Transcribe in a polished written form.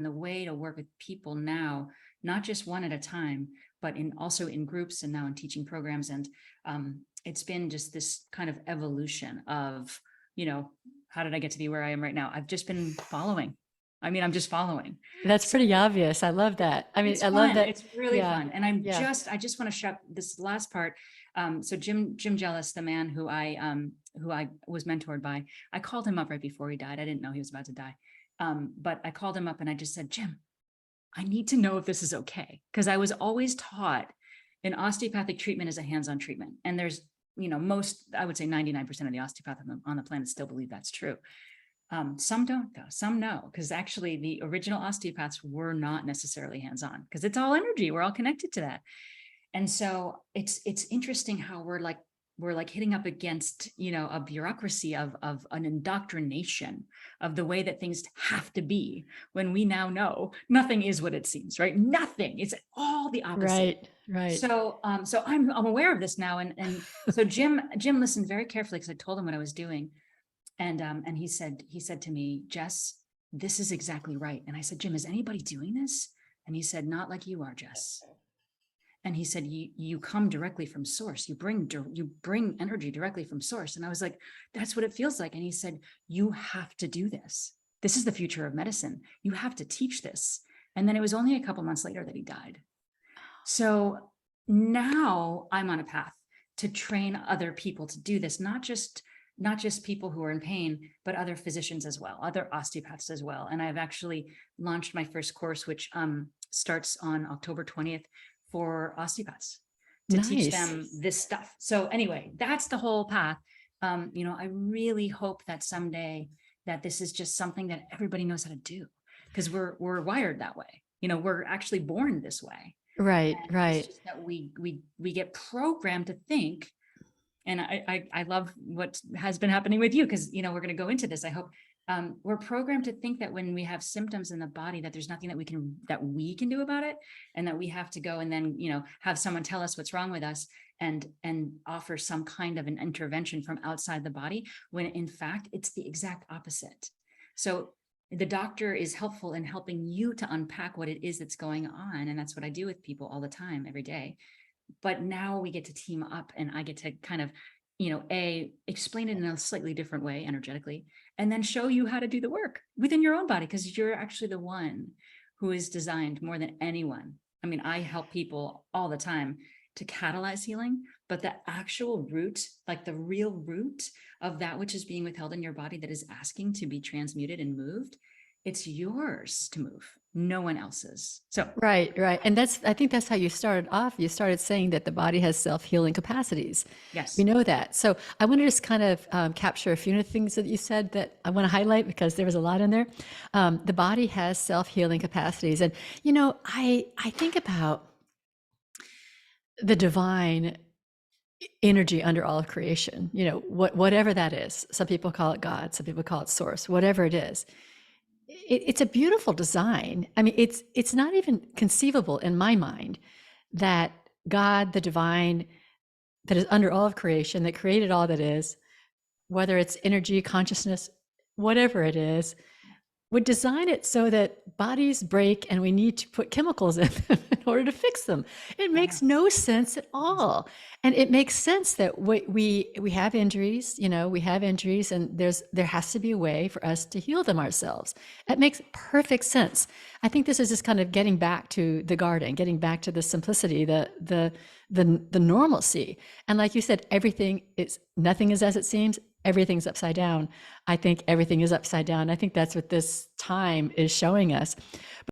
the way to work with people now, not just one at a time, but also in groups and now in teaching programs. And it's been just this kind of evolution of, how did I get to be where I am right now? I've just been following. I'm just following. That's So pretty obvious. I love that. I mean, it's I love fun. that. It's really Yeah. fun. And Yeah. I just want to shut this last part. So Jim Jealous, the man who I was mentored by, I called him up right before he died. I didn't know he was about to die. But I called him up and I just said, Jim, I need to know if this is okay. Because I was always taught an osteopathic treatment is a hands-on treatment. And there's, I would say 99% of the osteopaths on the planet still believe that's true. Some don't though, some know, because actually the original osteopaths were not necessarily hands-on because it's all energy. We're all connected to that. And so it's interesting how we're like hitting up against, a bureaucracy of an indoctrination of the way that things have to be, when we now know nothing is what it seems, right? Nothing. It's all the opposite. Right. So I'm aware of this now. And so Jim listened very carefully because I told him what I was doing. And he said to me, Jess, this is exactly right. And I said, Jim, is anybody doing this? And he said, not like you are, Jess. And he said, you come directly from source. You bring energy directly from source. And I was like, that's what it feels like. And he said, you have to do this. This is the future of medicine. You have to teach this. And then it was only a couple months later that he died. So now I'm on a path to train other people to do this, not just people who are in pain, but other physicians as well, other osteopaths as well. And I've actually launched my first course, which starts on October 20th for osteopaths to teach them this stuff. So anyway, that's the whole path. I really hope that someday that this is just something that everybody knows how to do, because we're wired that way. We're actually born this way. Right. It's just that we get programmed to think. And I love what has been happening with you, because, we're going to go into this. I hope we're programmed to think that when we have symptoms in the body, that there's nothing that we can do about it, and that we have to go and then, have someone tell us what's wrong with us and offer some kind of an intervention from outside the body, when in fact, it's the exact opposite. So the doctor is helpful in helping you to unpack what it is that's going on. And that's what I do with people all the time, every day. But now we get to team up, and I get to kind of, explain it in a slightly different way energetically, and then show you how to do the work within your own body, because you're actually the one who is designed more than anyone. I help people all the time to catalyze healing, but the actual root, like the real root of that which is being withheld in your body that is asking to be transmuted and moved, it's yours to move, no one else's. So right. And I think that's how you started off. You started saying that the body has self-healing capacities. yes, We know that. So I want to just kind of capture a few of the things that you said that I want to highlight, because there was a lot in there. The body has self-healing capacities. And, I think about the divine energy under all of creation, whatever that is. Some people call it God, some people call it source, whatever it is. It's a beautiful design. It's not even conceivable in my mind that God, the divine, that is under all of creation, that created all that is, whether it's energy, consciousness, whatever it is, would design it so that bodies break and we need to put chemicals in them in order to fix them. It makes no sense at all. And it makes sense that we have injuries, we have injuries, and there has to be a way for us to heal them ourselves. That makes perfect sense. I think this is just kind of getting back to the garden, getting back to the simplicity, the normalcy. And like you said, nothing is as it seems. Everything's upside down. I think everything is upside down. I think that's what this time is showing us.